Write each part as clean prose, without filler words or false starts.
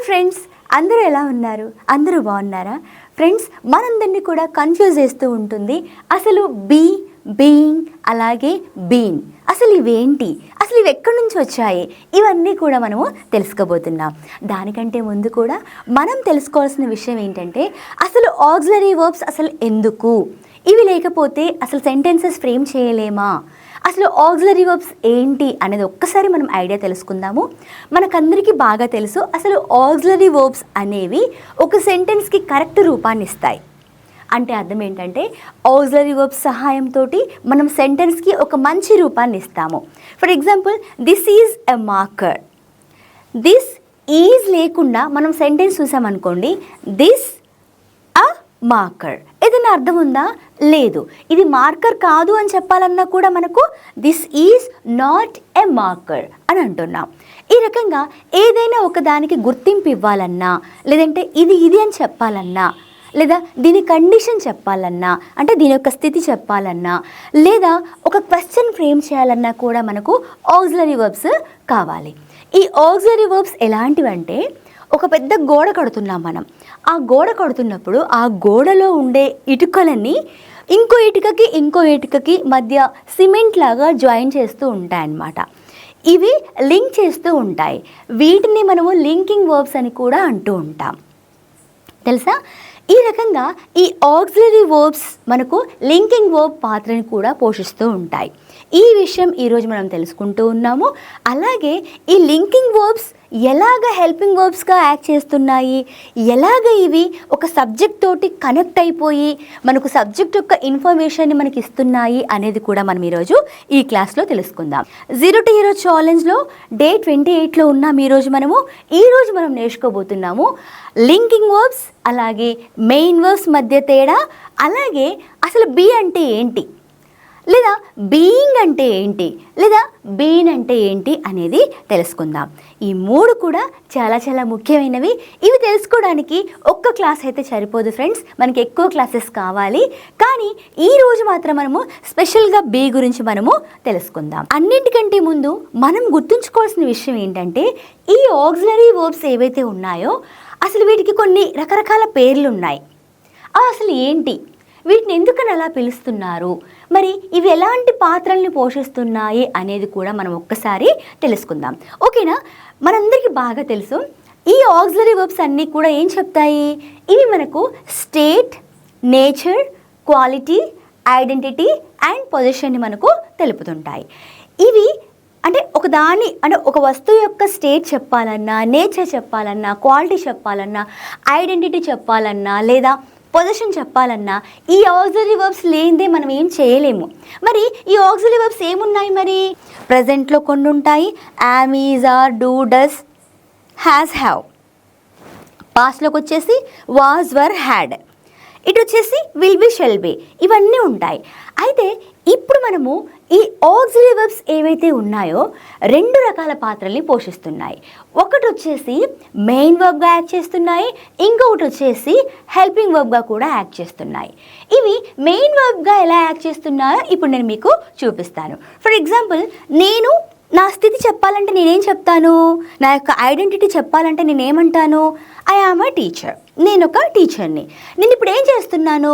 Friends, అందరూ ఎలా ఉన్నారు? అందరూ బాగున్నారా? ఫ్రెండ్స్, మనందరినీ కూడా కన్ఫ్యూజ్ చేస్తూ ఉంటుంది అసలు బీ, బీయింగ్, అలాగే బీన్. అసలు ఇవేంటి? అసలు ఇవి ఎక్కడి నుంచి వచ్చాయి? ఇవన్నీ కూడా మనము తెలుసుకోబోతున్నాం. దానికంటే ముందు కూడా మనం తెలుసుకోవాల్సిన విషయం ఏంటంటే అసలు ఆక్సిలరీ వర్బ్స్ అసలు ఎందుకు? ఇవి లేకపోతే అసలు సెంటెన్సెస్ ఫ్రేమ్ చేయలేమా? అసలు ఆక్సిలరీ వర్బ్స్ ఏంటి అనేది ఒక్కసారి మనం ఐడియా తెలుసుకుందాము. మనకందరికీ బాగా తెలుసు అసలు ఆక్సిలరీ వర్బ్స్ అనేవి ఒక సెంటెన్స్కి కరెక్ట్ రూపాన్ని ఇస్తాయి. అంటే అర్థం ఏంటంటే ఆక్సిలరీ వర్బ్స్ సహాయంతో మనం సెంటెన్స్కి ఒక మంచి రూపాన్ని ఇస్తాము. For example, this is a marker. This is లేకుండా మనం సెంటెన్స్ చూసామనుకోండి, దిస్ అ మార్కర్. ఏదైనా అర్థం ఉందా? లేదు. ఇది మార్కర్ కాదు అని చెప్పాలన్నా కూడా మనకు this is not a marker అని అంటున్నాం. ఈ రకంగా ఏదైనా ఒకదానికి గుర్తింపు ఇవ్వాలన్నా, లేదంటే ఇది అని చెప్పాలన్నా, లేదా దీని కండిషన్ చెప్పాలన్నా, అంటే దీని యొక్క స్థితి చెప్పాలన్నా, లేదా ఒక క్వశ్చన్ ఫ్రేమ్ చేయాలన్నా కూడా మనకు ఆక్సిలరీ వర్బ్స్ కావాలి. ఈ ఆక్సిలరీ వర్బ్స్ ఎలాంటివంటే, ఒక పెద్ద గోడ కడుతున్నాం మనం. ఆ గోడ కడుతున్నప్పుడు ఆ గోడలో ఉండే ఇటుకలన్నీ ఇంకో ఇటుకకి మధ్య సిమెంట్ లాగా జాయిన్ చేస్తూ ఉంటాయన్నమాట. ఇవి లింక్ చేస్తూ ఉంటాయి. వీటిని మనము లింకింగ్ వర్బ్స్ అని కూడా అంటూ ఉంటాం. తెలుసా? ఈ రకంగా ఈ ఆక్సిలరీ వర్బ్స్ మనకు లింకింగ్ వర్బ్ పాత్రని కూడా పోషిస్తూ ఉంటాయి. ఈ విషయం ఈరోజు మనం తెలుసుకుంటూ ఉన్నాము. అలాగే ఈ లింకింగ్ వర్బ్స్ ఎలాగ హెల్పింగ్ వర్బ్స్గా యాక్ట్ చేస్తున్నాయి, ఎలాగ ఇవి ఒక సబ్జెక్ట్ తోటి కనెక్ట్ అయిపోయి మనకు సబ్జెక్ట్ యొక్క ఇన్ఫర్మేషన్ని మనకి ఇస్తున్నాయి అనేది కూడా మనం ఈరోజు ఈ క్లాస్లో తెలుసుకుందాం. 0 to Hero ఛాలెంజ్లో డే 28లో ఉన్నాం. ఈరోజు మనం నేర్చుకోబోతున్నాము లింకింగ్ వర్బ్స్, అలాగే మెయిన్ వర్బ్స్ మధ్య తేడా, అలాగే అసలు బీ అంటే ఏంటి, లేదా బీయింగ్ అంటే ఏంటి, లేదా బీన్ అంటే ఏంటి అనేది తెలుసుకుందాం. ఈ మూడు కూడా చాలా చాలా ముఖ్యమైనవి. ఇవి తెలుసుకోవడానికి ఒక్క క్లాస్ అయితే సరిపోదు ఫ్రెండ్స్, మనకి ఎక్కువ క్లాసెస్ కావాలి. కానీ ఈరోజు మాత్రం మనము స్పెషల్గా బీ గురించి మనము తెలుసుకుందాం. అన్నింటికంటే ముందు మనం గుర్తుంచుకోవాల్సిన విషయం ఏంటంటే, ఈ ఆక్సిలరీ వర్బ్స్ ఏవైతే ఉన్నాయో అసలు వీటికి కొన్ని రకరకాల పేర్లు ఉన్నాయి. అసలు ఏంటి, వీటిని ఎందుకని అలా పిలుస్తున్నారు, మరి ఇవి ఎలాంటి పాత్రల్ని పోషిస్తున్నాయి అనేది కూడా మనం ఒక్కసారి తెలుసుకుందాం. ఓకేనా? మనందరికీ బాగా తెలుసు ఈ ఆక్సిలరీ వర్బ్స్ అన్నీ కూడా ఏం చెప్తాయి, ఇవి మనకు state, nature, quality, identity and పొజిషన్ని మనకు తెలుపుతుంటాయి. ఇవి అంటే ఒక వస్తువు యొక్క స్టేట్ చెప్పాలన్నా, నేచర్ చెప్పాలన్నా, క్వాలిటీ చెప్పాలన్నా, ఐడెంటిటీ చెప్పాలన్నా, లేదా పొజిషన్ చెప్పాలన్నా ఈ ఆక్సిలరీ వర్బ్స్ లేనిదే మనం ఏం చేయలేము. మరి ఈ ఆక్సిలరీ వర్బ్స్ ఏమున్నాయి? మరి ప్రజెంట్లో కొన్ని ఉంటాయి, am, is, are, do, does, has, have. పాస్ట్లోకి వచ్చేసి వాజ్, వర్, హ్యాడ్. ఇటు వచ్చేసి విల్ బి, షెల్ బి. ఇవన్నీ ఉంటాయి. అయితే ఇప్పుడు మనము ఈ ఆక్సిలరీ వర్బ్స్ ఏవైతే ఉన్నాయో 2 రకాల పాత్రల్ని పోషిస్తున్నాయి. ఒకటి వచ్చేసి మెయిన్ వర్బ్గా యాక్ట్ చేస్తున్నాయి, ఇంకొకటి వచ్చేసి హెల్పింగ్ వర్బ్గా కూడా యాక్ట్ చేస్తున్నాయి. ఇవి మెయిన్ వర్బ్గా ఎలా యాక్ట్ చేస్తున్నాయో ఇప్పుడు నేను మీకు చూపిస్తాను. ఫర్ ఎగ్జాంపుల్, నేను నా స్థితి చెప్పాలంటే నేనేం చెప్తాను, నా యొక్క ఐడెంటిటీ చెప్పాలంటే నేనేమంటాను, ఐ యామ్ అ టీచర్. నేను ఒక టీచర్ని. నేను ఇప్పుడు ఏం చేస్తున్నాను,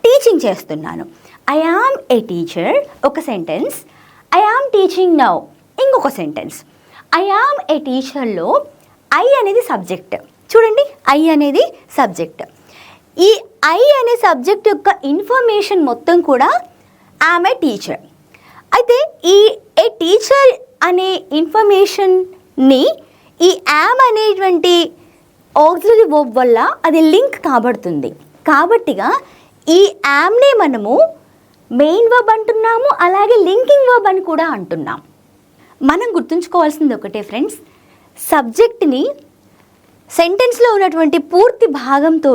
టీచింగ్ చేస్తున్నాను. ఐ యామ్ ఏ టీచర్ ఒక sentence, I am teaching now ఇంకొక సెంటెన్స్. ఐ యామ్ ఏ టీచర్లో ఐ అనేది సబ్జెక్ట్. చూడండి, ఐ అనేది సబ్జెక్ట్. ఈ ఐ అనే సబ్జెక్ట్ యొక్క ఇన్ఫర్మేషన్ మొత్తం కూడా ఐఎమ్ ఏ టీచర్. అయితే ఈ ఏ టీచర్ అనే ఇన్ఫర్మేషన్ని ఈ యామ్ అనేటువంటి ఆక్సిలరీ వర్బ్ వల్ల అది లింక్ కాబడుతుంది. కాబట్టిగా ఈ యామ్నే మనము మెయిన్ వర్బ్ అంటున్నాము, అలాగే లింకింగ్ వర్బ్ అని కూడా అంటున్నాం. మనం గుర్తుంచుకోవాల్సింది ఒకటే ఫ్రెండ్స్, సబ్జెక్ట్ని సెంటెన్స్లో ఉన్నటువంటి పూర్తి భాగంతో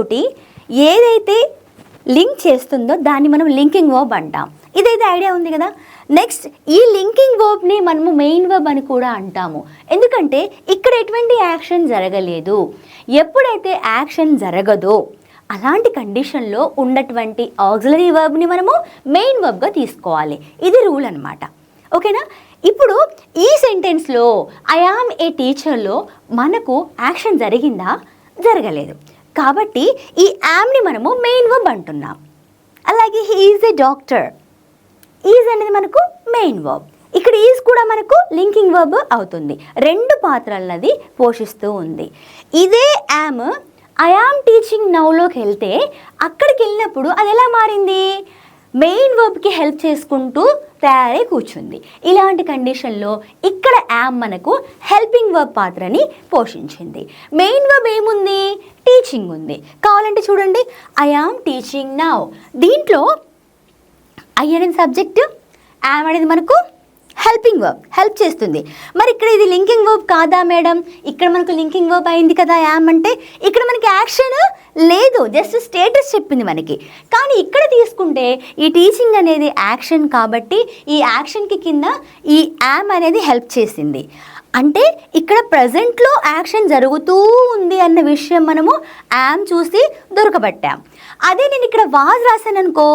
ఏదైతే లింక్ చేస్తుందో దాన్ని మనం లింకింగ్ వర్బ్ అంటాం. ఇదైతే ఐడియా ఉంది కదా. నెక్స్ట్, ఈ లింకింగ్ వర్బ్ని మనము మెయిన్ వర్బ్ అని కూడా అంటాము. ఎందుకంటే ఇక్కడ ఎటువంటి యాక్షన్ జరగలేదు. ఎప్పుడైతే యాక్షన్ జరగదో అలాంటి కండిషన్లో ఉన్నటువంటి ఆక్సిలరీ వర్బ్ని మనము మెయిన్ వర్బ్గా తీసుకోవాలి. ఇది రూల్ అనమాట. ఓకేనా? ఇప్పుడు ఈ సెంటెన్స్లో ఐ యామ్ ఏ టీచర్లో మనకు యాక్షన్ జరిగిందా? జరగలేదు. కాబట్టి ఈ యామ్ని మనము మెయిన్ వర్బ్ అంటున్నాం. అలాగే he is a doctor, is అనేది మనకు మెయిన్ వర్బ్. ఇక్కడ ఈజ్ కూడా మనకు లింకింగ్ వర్బ్ అవుతుంది. రెండు పాత్రలది పోషిస్తూ ఉంది. ఇదే యామ్ ఐ యామ్ టీచింగ్ నౌలోకి వెళ్తే అక్కడికి వెళ్ళినప్పుడు అది ఎలా మారింది? మెయిన్ వర్బ్కి హెల్ప్ చేసుకుంటూ తయారై కూర్చుంది. ఇలాంటి కండిషన్లో ఇక్కడ యామ్ మనకు హెల్పింగ్ వర్బ్ పాత్రని పోషించింది. మెయిన్ వర్బ్ ఏముంది? టీచింగ్ ఉంది. కావాలంటే చూడండి, ఐ యామ్ టీచింగ్ నౌ. దీంట్లో ఐ అనేది సబ్జెక్టు, యామ్ అనేది మనకు హెల్పింగ్ వర్బ్, హెల్ప్ చేస్తుంది. మరి ఇక్కడ ఇది లింకింగ్ వర్బ్ కాదా మేడం? ఇక్కడ మనకు లింకింగ్ వర్బ్ అయింది కదా యామ్ అంటే. ఇక్కడ మనకి యాక్షన్ లేదు, జస్ట్ స్టేటస్ చెప్పింది మనకి. కానీ ఇక్కడ తీసుకుంటే ఈ టీచింగ్ అనేది యాక్షన్ కాబట్టి ఈ యాక్షన్కి కింద ఈ యామ్ అనేది హెల్ప్ చేసింది. అంటే ఇక్కడ ప్రజెంట్లో యాక్షన్ జరుగుతూ ఉంది అన్న విషయం మనము యామ్ చూసి దొరకబట్టాం. అదే నేను ఇక్కడ వాజ్ రాశాను అనుకో,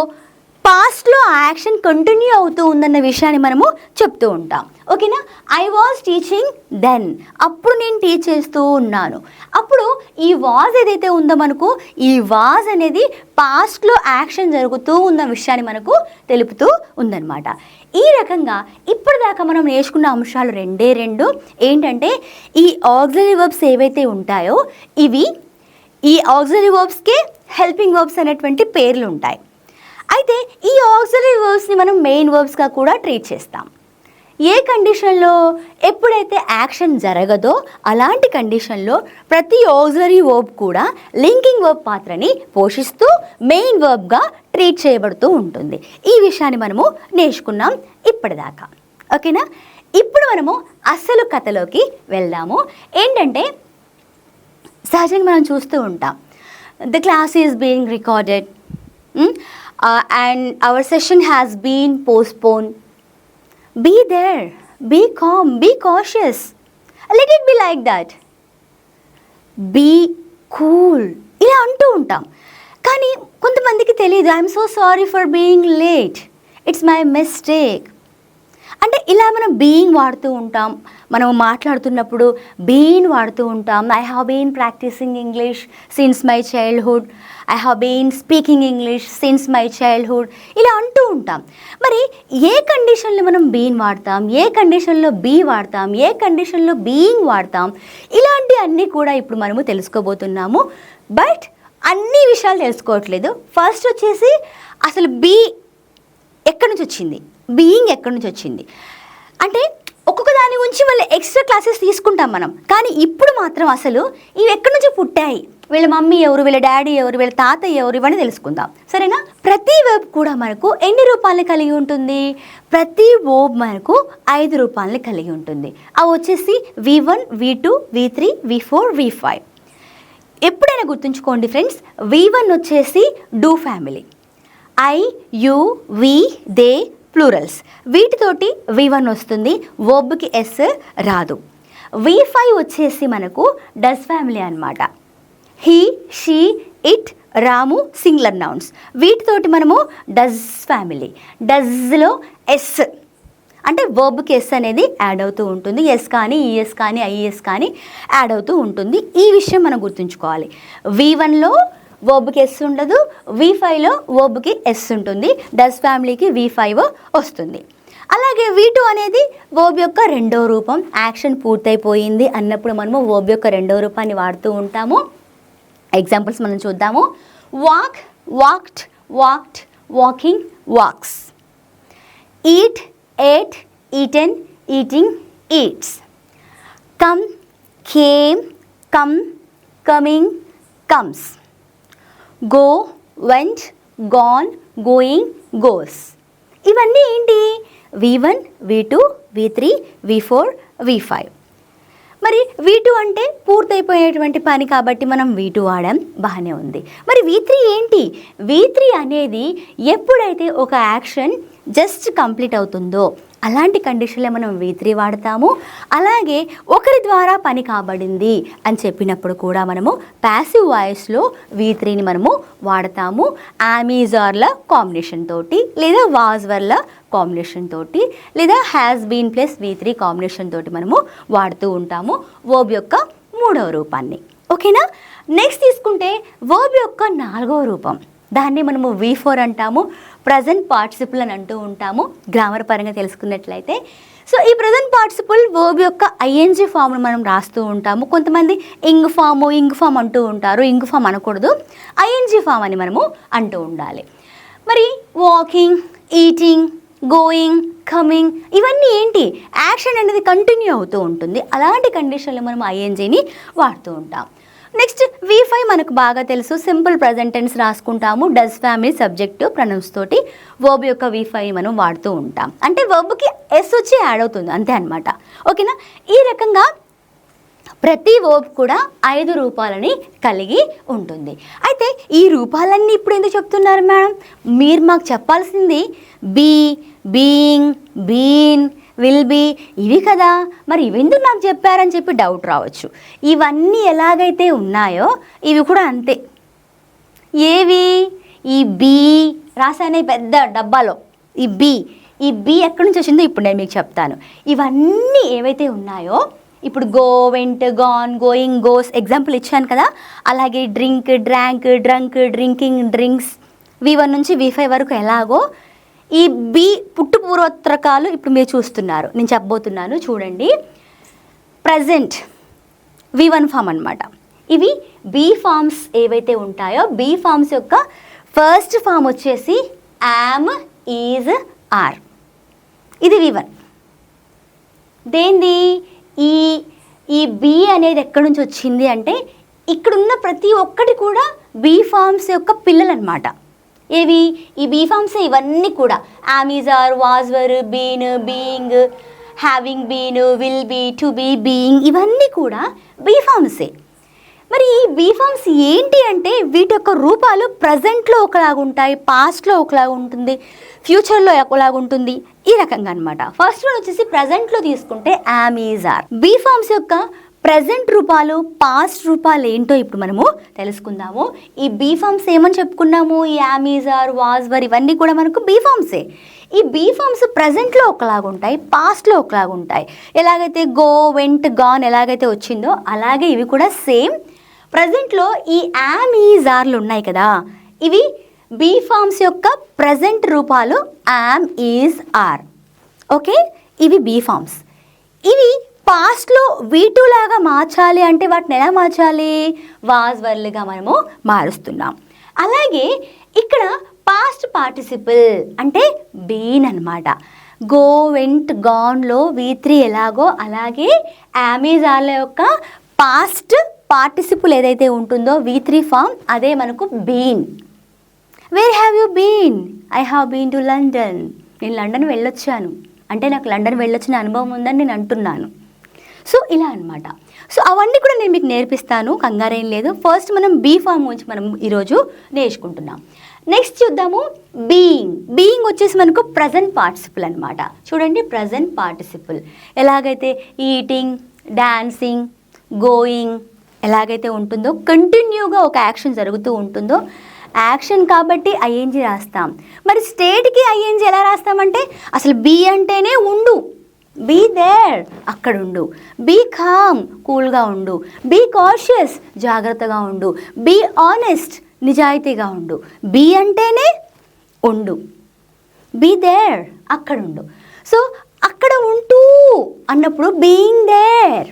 పాస్ట్లో ఆ యాక్షన్ కంటిన్యూ అవుతూ ఉందన్న విషయాన్ని మనము చెప్తూ ఉంటాం. ఓకేనా? ఐ వాజ్ టీచింగ్ దెన్, అప్పుడు నేను టీచ్ చేస్తూ ఉన్నాను. అప్పుడు ఈ వాజ్ ఏదైతే ఉందో మనకు, ఈ వాజ్ అనేది పాస్ట్లో యాక్షన్ జరుగుతూ ఉన్న విషయాన్ని మనకు తెలుపుతూ ఉందన్నమాట. ఈ రకంగా ఇప్పటిదాకా మనం నేర్చుకున్న అంశాలు రెండే రెండు. ఏంటంటే ఈ ఆక్సిలరీ వర్బ్స్ ఏవైతే ఉంటాయో ఇవి, ఈ ఆక్సిలరీ వర్బ్స్కే హెల్పింగ్ వర్బ్స్ అనేటువంటి పేర్లు ఉంటాయి. అయితే ఈ ఆక్సిలరీ వర్బ్స్ని మనం మెయిన్ వర్బ్స్గా కూడా ట్రీట్ చేస్తాం. ఏ కండిషన్లో? ఎప్పుడైతే యాక్షన్ జరగదో అలాంటి కండిషన్లో ప్రతి ఆక్సిలరీ వర్బ్ కూడా లింకింగ్ వర్బ్ పాత్రని పోషిస్తూ మెయిన్ వర్బ్గా ట్రీట్ చేయబడుతూ ఉంటుంది. ఈ విషయాన్ని మనము నేర్చుకున్నాం ఇప్పటిదాకా. ఓకేనా? ఇప్పుడు మనము అసలు కథలోకి వెళ్దాము. ఏంటంటే సహజంగా మనం చూస్తూ ఉంటాం, the class is being recorded and our session has been postponed. Be there, be calm, be cautious. Let it be like that. Be cool. ఇలా అంటూ ఉంటాం. కానీ కొంతమందికి తెలియదు, I'm so sorry for being late, it's my mistake. అంటే ఇలా మనం being వాడుతూ ఉంటాం. మనం మాట్లాడుతున్నప్పుడు బీన్ వాడుతూ ఉంటాం. I have been practising English since my childhood, I have been speaking English since my childhood, ఇలా అంటూ ఉంటాం. మరి ఏ కండిషన్లో మనం బీన్ వాడతాం, ఏ కండిషన్లో బీ వాడతాం, ఏ కండిషన్లో బీయింగ్ వాడతాం, ఇలాంటి అన్నీ కూడా ఇప్పుడు మనము తెలుసుకోబోతున్నాము. బట్ అన్ని విషయాలు తెలుసుకోవట్లేదు. ఫస్ట్ వచ్చేసి అసలు బీ ఎక్కడి నుంచి వచ్చింది, బీయింగ్ ఎక్కడి నుంచి వచ్చింది అంటే ఒక్కొక్క దాని గురించి మళ్ళీ ఎక్స్ట్రా క్లాసెస్ తీసుకుంటాం మనం. కానీ ఇప్పుడు మాత్రం అసలు ఇవి ఎక్కడి నుంచి పుట్టాయి, వీళ్ళ మమ్మీ ఎవరు, వీళ్ళ డాడీ ఎవరు, వీళ్ళ తాతయ్య ఎవరు, ఇవన్నీ తెలుసుకుందాం. సరేనా? ప్రతి వర్బ్ కూడా మనకు ఎన్ని రూపాలని కలిగి ఉంటుంది? ప్రతి వర్బ్ మనకు 5 రూపాలని కలిగి ఉంటుంది. అవి వచ్చేసి V1, V2, V3, V4, V5. ఎప్పుడైనా గుర్తుంచుకోండి ఫ్రెండ్స్, V1 వచ్చేసి do family, I, you, we, they plurals, వీటితోటి V1 వస్తుంది. వర్బ్కి ఎస్ రాదు. V5 వచ్చేసి మనకు డస్ ఫ్యామిలీ అన్నమాట. He, she, it, Ramu singular nouns, వీటితోటి మనము డస్ ఫ్యామిలీ. డస్లో ఎస్ అంటే వర్బ్కి ఎస్ అనేది యాడ్ అవుతూ ఉంటుంది. ఎస్ కానీ, ఈఎస్ కానీ, ఐఎస్ కానీ యాడ్ అవుతూ ఉంటుంది. ఈ విషయం మనం గుర్తుంచుకోవాలి. V1లో వర్బ్కి ఎస్ ఉండదు, V5లో వర్బ్కి ఎస్ ఉంటుంది. డస్ ఫ్యామిలీకి V5 వస్తుంది. అలాగే V2 అనేది వర్బ్ యొక్క రెండో రూపం. యాక్షన్ పూర్తయిపోయింది అన్నప్పుడు మనము వర్బ్ యొక్క రెండో రూపాన్ని వాడుతూ ఉంటాము. ఎగ్జాంపుల్స్ మనం చూద్దాము. Walk, walked, walked, walking, walks. Eat, ate, eaten, eating, eats. Come, came, come, coming, comes. Go, went, gone, going, goes. ఇవన్నీ ఏంటి? V1, V2, V3, V4, V5. మరి V2 అంటే పూర్తయిపోయేటువంటి పని కాబట్టి మనం V2 వాడాం, బాగానే ఉంది. మరి V3 ఏంటి? V3 అనేది ఎప్పుడైతే ఒక యాక్షన్ జస్ట్ కంప్లీట్ అవుతుందో అలాంటి కండిషన్లో మనం V3 వాడతాము. అలాగే ఒకరి ద్వారా పని కాబడింది అని చెప్పినప్పుడు కూడా మనము ప్యాసివ్ వాయిస్లో V3ని మనము వాడతాము. అమెజార్ల కాంబినేషన్ తోటి, లేదా వాజ్ వర్ల కాంబినేషన్ తోటి, లేదా has been plus V3 combination తోటి మనము వాడుతూ ఉంటాము వర్బ్ యొక్క 3వ రూపాన్ని. ఓకేనా? నెక్స్ట్ తీసుకుంటే వర్బ్ యొక్క 4వ రూపం, దాన్ని మనము V4 అంటాము. ప్రజెంట్ పార్టిసిపుల్ అని అంటూ ఉంటాము గ్రామర్ పరంగా తెలుసుకున్నట్లయితే. సో ఈ ప్రజెంట్ పార్టిసిపుల్ వర్బ్ యొక్క ఐఎన్జీ ఫామ్ను మనం రాస్తూ ఉంటాము. కొంతమంది ఇంగ్ ఫామ్ అంటూ ఉంటారు. ఇంగ్ ఫామ్ అనకూడదు, ఐఎన్జీ ఫామ్ అని మనము అంటూ ఉండాలి. మరి వాకింగ్, ఈటింగ్, గోయింగ్, కమింగ్ ఇవన్నీ ఏంటి? యాక్షన్ అనేది కంటిన్యూ అవుతూ ఉంటుంది. అలాంటి కండిషన్లో మనం ఐఎన్జీని వాడుతూ ఉంటాం. నెక్స్ట్ V5 మనకు బాగా తెలుసు, సింపుల్ ప్రజెంట్ టెన్స్ రాసుకుంటాము. డస్ ఫ్యామిలీ సబ్జెక్టు ప్రొనౌన్స్ తోటి వర్బ్ యొక్క V5 మనం వాడుతూ ఉంటాం. అంటే వర్బ్కి ఎస్ వచ్చి యాడ్ అవుతుంది అంతే అనమాట. ఓకేనా? ఈ రకంగా ప్రతి వర్బ్ కూడా 5 రూపాలని కలిగి ఉంటుంది. అయితే ఈ రూపాలన్నీ ఇప్పుడు ఎందుకు చెప్తున్నారు మేడం? మీరు మాకు చెప్పాల్సింది be, being, been, will be ఇవి కదా, మరి ఇవెందుకు నాకు చెప్పారని చెప్పి డౌట్ రావచ్చు. ఇవన్నీ ఎలాగైతే ఉన్నాయో ఇవి కూడా అంతే. ఏవి? ఈ బీ రాసానే పెద్ద డబ్బాలో ఈ బీ ఎక్కడి నుంచి వచ్చిందో ఇప్పుడు నేను మీకు చెప్తాను. ఇవన్నీ ఏవైతే ఉన్నాయో ఇప్పుడు go, vent, gone, going, goes example ఇచ్చాను కదా. అలాగే drink, drank, drunk, drinking, drinks V1 నుంచి V5 వరకు ఎలాగో ఈ బి పుట్టు పూర్వోత్తరకాలు ఇప్పుడు మీరు చూస్తున్నారు. నేను చెప్పబోతున్నాను చూడండి. ప్రజెంట్ V1 ఫామ్ అనమాట. ఇవి బీ ఫామ్స్ ఏవైతే ఉంటాయో బీ ఫామ్స్ యొక్క ఫస్ట్ ఫామ్ వచ్చేసి యామ్, ఈజ్, ఆర్. ఇది V1. దేంది? ఈ బీ అనేది ఎక్కడి నుంచి వచ్చింది అంటే ఇక్కడున్న ప్రతి ఒక్కటి కూడా బీ ఫామ్స్ యొక్క పిల్లలు అనమాట. ఏవి? ఈ బీ ఫామ్స్ ఇవన్నీ కూడా am is are, was were, been, being, having been, will be, to be, being ఇవన్నీ కూడా బీ ఫామ్సే. మరి ఈ బీ ఫామ్స్ ఏంటి అంటే వీటి యొక్క రూపాలు ప్రజెంట్లో ఒకలాగుంటాయి, పాస్ట్లో ఒకలాగా ఉంటుంది, ఫ్యూచర్లో ఒకలాగుంటుంది, ఈ రకంగా అనమాట. ఫస్ట్ వన్ వచ్చేసి ప్రజెంట్లో తీసుకుంటే అమెజార్. బీ ఫామ్స్ యొక్క ప్రజెంట్ రూపాలు, పాస్ట్ రూపాలు ఏంటో ఇప్పుడు మనము తెలుసుకుందాము. ఈ బీ ఫామ్స్ ఏమని చెప్పుకున్నాము? ఈ అమెజార్, వాజ్ వర్ ఇవన్నీ కూడా మనకు బీ ఫామ్సే. ఈ బీ ఫామ్స్ ప్రజెంట్లో ఒకలాగుంటాయి, పాస్ట్లో ఒకలాగుంటాయి. ఎలాగైతే గో, వెంట్, గాన్ ఎలాగైతే వచ్చిందో అలాగే ఇవి కూడా సేమ్ ప్రజెంట్లో ఈ అమెజార్లు ఉన్నాయి కదా, ఇవి బీ ఫామ్స్ యొక్క ప్రజెంట్ రూపాలు యామ్, ఈజ్, ఆర్. ఓకే, ఇవి బీ ఫామ్స్. ఇవి పాస్ట్లో V2 లాగా మార్చాలి అంటే వాటిని ఎలా మార్చాలి? వాజ్ వర్లుగా మనము మారుస్తున్నాం. అలాగే ఇక్కడ పాస్ట్ పార్టిసిపుల్ అంటే బీన్ అనమాట. గో, వెంట్, గాన్లో V3 ఎలాగో అలాగే అమెజార్ల యొక్క పాస్ట్ పార్టిసిపుల్ ఏదైతే ఉంటుందో V3 ఫామ్ అదే మనకు been. Where have you been? I have been to London. నేను లండన్ వెళ్ళొచ్చాను అంటే నాకు లండన్ వెళ్ళొచ్చిన అనుభవం ఉందని నేను అంటున్నాను. సో ఇలా అనమాట. సో అవన్నీ కూడా నేను మీకు నేర్పిస్తాను, కంగారేం లేదు. ఫస్ట్ మనం బీ ఫామ్ గురించి మనం ఈరోజు నేర్చుకుంటున్నాం. నెక్స్ట్ చూద్దాము బీయింగ్. బీయింగ్ వచ్చేసి మనకు ప్రజెంట్ పార్టిసిపుల్ అనమాట. చూడండి ప్రజెంట్ పార్టిసిపుల్ ఎలాగైతే ఈటింగ్, డాన్సింగ్, గోయింగ్ ఎలాగైతే ఉంటుందో కంటిన్యూగా ఒక యాక్షన్ జరుగుతూ ఉంటుందో యాక్షన్ కాబట్టి ఐఎన్జీ రాస్తాం. మరి స్టేట్కి ఐఎన్జీ ఎలా రాస్తామంటే అసలు బీ అంటేనే ఉండు, బీ దేర్ అక్కడ ఉండు, బీ కామ్ కూల్గా ఉండు, బీ కాషియస్ జాగ్రత్తగా ఉండు, బీ ఆనెస్ట్ నిజాయితీగా ఉండు. బీ అంటేనే ఉండు, బీ దేర్ అక్కడ ఉండు. సో అక్కడ ఉంటూ అన్నప్పుడు బీయింగ్ దేర్.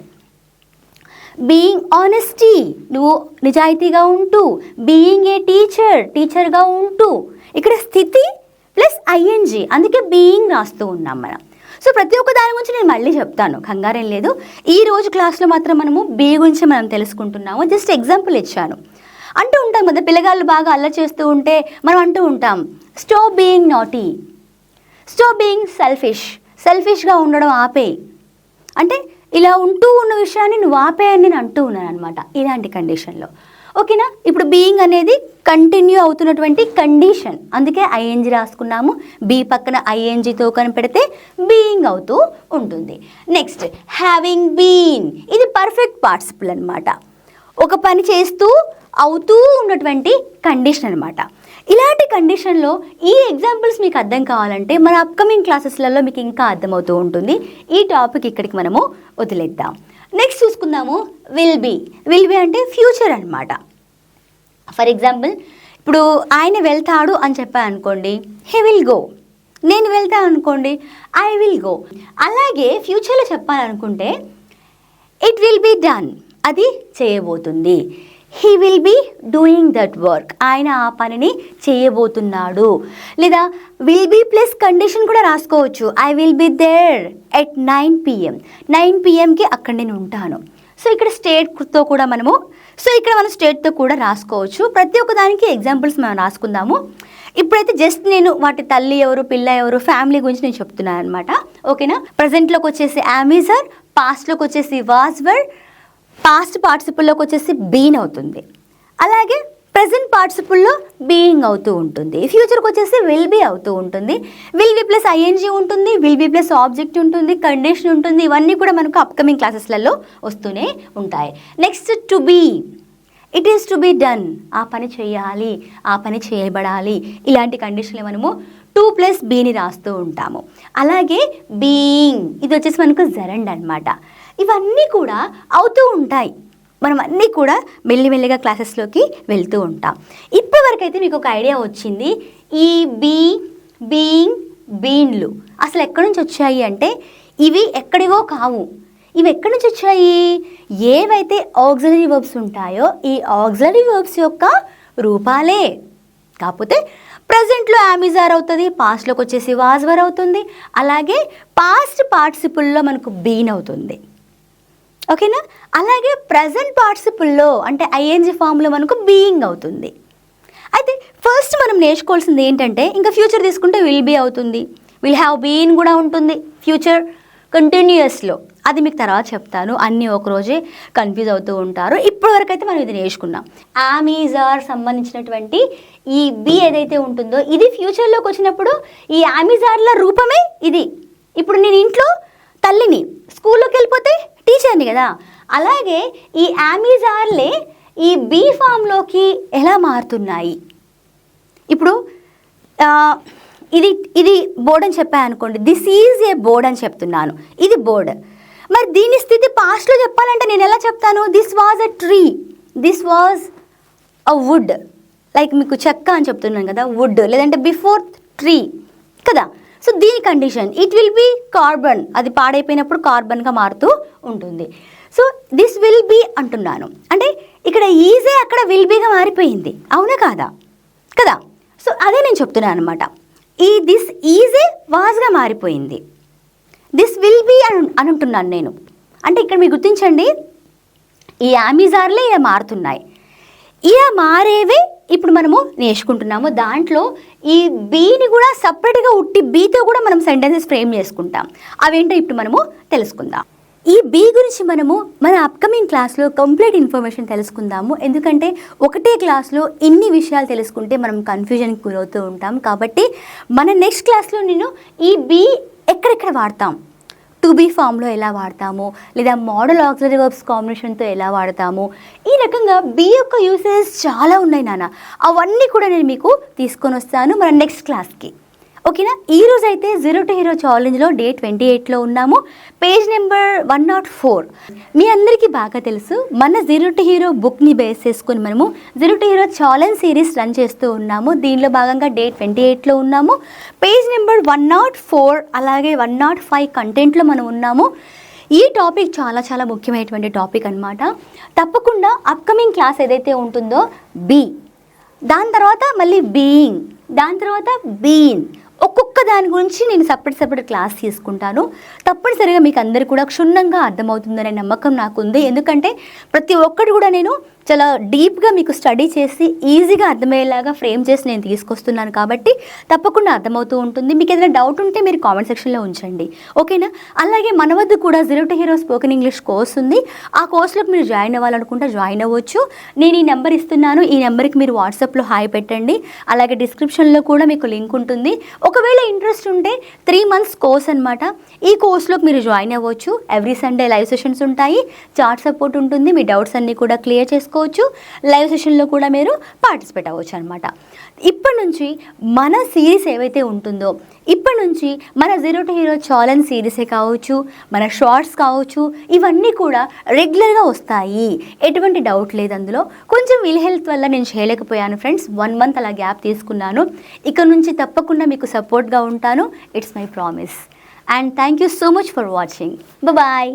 బీయింగ్ ఆనెస్టీ నువ్వు నిజాయితీగా ఉంటూ, బీయింగ్ ఏ టీచర్గా ఉంటూ. ఇక్కడ స్థితి ప్లస్ ఐఎన్జీ, అందుకే బీయింగ్ రాస్తూ ఉన్నాం మనం. సో ప్రతి ఒక్క దాని గురించి నేను మళ్ళీ చెప్తాను, కంగారేం లేదు. ఈ రోజు క్లాస్లో మాత్రం మనము బీ గురించి మనం తెలుసుకుంటున్నాము. జస్ట్ ఎగ్జాంపుల్ ఇచ్చాను. అంటూ ఉంటాం కదా, పిల్లగాళ్ళు బాగా అల్లరి చేస్తూ ఉంటే మనం అంటూ ఉంటాం stop being naughty, stop being సెల్ఫిష్గా ఉండడం ఆపే. అంటే ఇలా ఉంటూ ఉన్న విషయాన్ని నువ్వు ఆపేయని నేను అంటూ ఉన్నాను అనమాట ఇలాంటి కండిషన్లో. ఓకేనా? ఇప్పుడు బీయింగ్ అనేది కంటిన్యూ అవుతున్నటువంటి కండిషన్, అందుకే ఐఎన్జి రాసుకున్నాము. బీ పక్కన ఐఎన్జితో కనిపెడితే బీయింగ్ అవుతూ ఉంటుంది. నెక్స్ట్ హ్యావింగ్ బీన్, ఇది పర్ఫెక్ట్ పార్టిసిపుల్ అనమాట. ఒక పని చేస్తూ అవుతూ ఉన్నటువంటి కండిషన్ అనమాట. ఇలాంటి కండిషన్లో ఈ ఎగ్జాంపుల్స్ మీకు అర్థం కావాలంటే మన అప్కమింగ్ క్లాసెస్లలో మీకు ఇంకా అర్థమవుతూ ఉంటుంది. ఈ టాపిక్ ఇక్కడికి మనము వదిలేద్దాం. నెక్స్ట్ చూసుకుందాము విల్ బీ. విల్ బీ అంటే ఫ్యూచర్ అనమాట. ఫర్ ఎగ్జాంపుల్, ఇప్పుడు ఆయన వెళ్తాడు అని చెప్పాను అనుకోండి, హీ విల్ గో. నేను వెళ్తాను అనుకోండి, ఐ విల్ గో. అలాగే ఫ్యూచర్లో చెప్పాలనుకుంటే ఇట్ విల్ బీ డన్, అది చేయబోతుంది. He will be doing that work, ఆయన ఆ పనిని చేయబోతున్నాడు. లేదా విల్ బీ ప్లస్ కండిషన్ కూడా రాసుకోవచ్చు. I will be there at 9 PM. 9 PMకి అక్కడ నేను ఉంటాను. సో ఇక్కడ స్టేట్తో కూడా మనం స్టేట్తో కూడా రాసుకోవచ్చు. ప్రతి ఒక్క దానికి ఎగ్జాంపుల్స్ మనం రాసుకుందాము. ఇప్పుడైతే జస్ట్ నేను వాటి తల్లి ఎవరు, పిల్ల ఎవరు, ఫ్యామిలీ గురించి నేను చెప్తున్నాను అనమాట. ఓకేనా? ప్రజెంట్లోకి వచ్చేసి యామిజర్, పాస్ట్లోకి వచ్చేసి వాజ్ వర్, పాస్ట్ పార్టిసిపుల్లోకి వచ్చేసి బీన్ అవుతుంది. అలాగే ప్రజెంట్ పార్టిసిపుల్లో బీయింగ్ అవుతూ ఉంటుంది. ఫ్యూచర్కి వచ్చేసి విల్ బీ అవుతూ ఉంటుంది. విల్ బీ ప్లస్ ఐఎన్జీ ఉంటుంది, విల్ బీ ప్లస్ ఆబ్జెక్ట్ ఉంటుంది, కండిషన్ ఉంటుంది. ఇవన్నీ కూడా మనకు అప్కమింగ్ క్లాసెస్లలో వస్తూనే ఉంటాయి. Next to be, it is to be done, ఆ పని చేయాలి, ఆ పని చేయబడాలి. ఇలాంటి కండిషన్లు మనము 2 + బీని రాస్తూ ఉంటాము. అలాగే బీయింగ్, ఇది వచ్చేసి మనకు జరండ్ అనమాట. ఇవన్నీ కూడా అవుతూ ఉంటాయి. మనం అన్నీ కూడా మెల్లిమెల్లిగా క్లాసెస్లోకి వెళ్తూ ఉంటాం. ఇప్పటి వరకు అయితే మీకు ఒక ఐడియా వచ్చింది. ఈ బీయింగ్, బీన్లు అసలు ఎక్కడి నుంచి వచ్చాయి అంటే ఇవి ఎక్కడివో కావు. ఇవి ఎక్కడి నుంచి వచ్చాయి? ఏవైతే ఆక్సిలరీ వర్బ్స్ ఉంటాయో ఈ ఆక్సిలరీ వర్బ్స్ యొక్క రూపాలే. కాకపోతే ప్రజెంట్లో యామిజార్ అవుతుంది, పాస్ట్లోకి వచ్చేసి వాజ్ వర్ అవుతుంది. అలాగే పాస్ట్ పార్టిసిపుల్లో మనకు బీన్ అవుతుంది. ఓకేనా? అలాగే ప్రజెంట్ పార్టిసిపుల్లో అంటే ఐఎన్జీ ఫామ్లో మనకు బీయింగ్ అవుతుంది. అయితే ఫస్ట్ మనం నేర్చుకోవాల్సింది ఏంటంటే, ఇంకా ఫ్యూచర్ తీసుకుంటే విల్ బీ అవుతుంది, విల్ హ్యావ్ బీన్ కూడా ఉంటుంది ఫ్యూచర్ కంటిన్యూయస్లో. అది మీకు తర్వాత చెప్తాను. అన్నీ ఒకరోజే కన్ఫ్యూజ్ అవుతూ ఉంటారు. ఇప్పటి వరకు అయితే మనం ఇది నేర్చుకున్నాం. యామిజార్ సంబంధించినటువంటి ఈ బీ ఏదైతే ఉంటుందో ఇది ఫ్యూచర్లోకి వచ్చినప్పుడు ఈ యామిజార్ల రూపమే ఇది. ఇప్పుడు నేను ఇంట్లో తల్లిని, స్కూల్లోకి వెళ్ళిపోతే టీచర్ని కదా. అలాగే ఈ యామిజార్లే ఈ బీ ఫామ్లోకి ఎలా మారుతున్నాయి? ఇప్పుడు ఇది బోర్డ్ అని చెప్పాను అనుకోండి, దిస్ ఈజ్ ఏ బోర్డ్ అని చెప్తున్నాను, ఇది బోర్డ్. మరి దీని స్థితి పాస్ట్లో చెప్పాలంటే నేను ఎలా చెప్తాను? This was a tree, this was a wood. Like మీకు చెక్క అని చెప్తున్నాను కదా, వుడ్, లేదంటే బిఫోర్ ట్రీ కదా. సో దీని condition it will be carbon, అది పాడైపోయినప్పుడు కార్బన్గా మారుతూ ఉంటుంది. సో దిస్ విల్ బీ అంటున్నాను అంటే ఇక్కడ ఈజే అక్కడ విల్ బీగా మారిపోయింది, అవునా కాదా? కదా. సో అదే నేను చెప్తున్నాను అనమాట. ఈ దిస్ ఈజే వాజ్గా మారిపోయింది, దిస్ విల్ బీ అని అంటున్నాను నేను. అంటే ఇక్కడ మీరు గుర్తించండి, ఈ యామిజార్లే ఇలా మారుతున్నాయి. ఇలా మారేవే ఇప్పుడు మనము నేర్చుకుంటున్నాము. దాంట్లో ఈ బీని కూడా సపరేట్గా ఉట్టి బీతో కూడా మనం సెంటెన్సెస్ ఫ్రేమ్ చేసుకుంటాం. అవేంటో ఇప్పుడు మనము తెలుసుకుందాం. ఈ బీ గురించి మనము మన అప్కమింగ్ క్లాస్లో కంప్లీట్ ఇన్ఫర్మేషన్ తెలుసుకుందాము. ఎందుకంటే ఒకటే క్లాస్లో ఇన్ని విషయాలు తెలుసుకుంటే మనం కన్ఫ్యూజన్కి గురవుతూ ఉంటాం. కాబట్టి మన నెక్స్ట్ క్లాస్లో నేను ఈ బీ ఎక్కడెక్కడ వాడతాం, టు బీ ఫామ్లో ఎలా వాడతాము, లేదా మోడల్ ఆక్సిలరీ వర్బ్స్ కాంబినేషన్తో ఎలా వాడతాము, ఈ రకంగా బీ యొక్క యూసేజెస్ చాలా ఉన్నాయి నాన్న. అవన్నీ కూడా నేను మీకు తీసుకొని వస్తాను మన నెక్స్ట్ క్లాస్కి. ఓకేనా? ఈరోజు అయితే 0 to Hero ఛాలెంజ్లో డే 28లో ఉన్నాము. Page number 104. మీ అందరికీ బాగా తెలుసు, మన 0 to Hero బుక్ని బేస్ చేసుకొని మనము 0 to Hero challenge series run చేస్తూ ఉన్నాము. దీనిలో భాగంగా డే 28లో ఉన్నాము. పేజ్ నెంబర్ 104 అలాగే 105 కంటెంట్లో మనం ఉన్నాము. ఈ టాపిక్ చాలా చాలా ముఖ్యమైనటువంటి టాపిక్ అనమాట. తప్పకుండా అప్కమింగ్ క్లాస్ ఏదైతే ఉంటుందో బీ, దాని తర్వాత మళ్ళీ బీయింగ్, దాని తర్వాత బీన్, ఒక్కొక్క దాని గురించి నేను సపరేట్ క్లాస్ తీసుకుంటాను. తప్పనిసరిగా మీకు అందరికీ కూడా క్షుణ్ణంగా అర్థమవుతుందనే నమ్మకం నాకుంది. ఎందుకంటే ప్రతి ఒక్కటి కూడా నేను చాలా డీప్గా మీకు స్టడీ చేసి ఈజీగా అర్థమయ్యేలాగా ఫ్రేమ్ చేసి నేను తీసుకొస్తున్నాను కాబట్టి తప్పకుండా అర్థమవుతూ ఉంటుంది. మీకు ఏదైనా డౌట్ ఉంటే మీరు కామెంట్ సెక్షన్లో ఉంచండి, ఓకేనా? అలాగే మన వద్ద కూడా 0 to Hero spoken English course ఉంది. ఆ కోర్సులోకి మీరు జాయిన్ అవ్వాలనుకుంటే జాయిన్ అవ్వచ్చు. నేను ఈ నెంబర్ ఇస్తున్నాను, ఈ నెంబర్కి మీరు వాట్సాప్లో హాయ్ పెట్టండి. అలాగే డిస్క్రిప్షన్లో కూడా మీకు లింక్ ఉంటుంది. ఒకవేళ ఇంట్రెస్ట్ ఉంటే 3 months కోర్స్ అనమాట. ఈ కోర్సులోకి మీరు జాయిన్ అవ్వచ్చు. ఎవ్రీ సండే లైవ్ సెషన్స్ ఉంటాయి, చాట్ సపోర్ట్ ఉంటుంది, మీ డౌట్స్ అన్నీ కూడా క్లియర్ చేసుకోవచ్చు. లైవ్ సెషన్లో కూడా మీరు పార్టిసిపేట్ అవ్వచ్చు అనమాట. ఇప్పటి నుంచి మన సిరీస్ ఏవైతే ఉంటుందో, ఇప్పటి నుంచి మన 0 to Hero ఛాలెంజ్ సిరీసే కావచ్చు, మన షార్ట్స్ కావచ్చు, ఇవన్నీ కూడా రెగ్యులర్గా వస్తాయి. ఎటువంటి డౌట్ లేదు అందులో. కొంచెం ఇల్ హెల్త్ వల్ల నేను చేయలేకపోయాను ఫ్రెండ్స్, 1 month అలా గ్యాప్ తీసుకున్నాను. ఇక నుంచి తప్పకుండా మీకు సపోర్ట్గా ఉంటాను. It's my promise. And thank you so much for watching. Bye bye.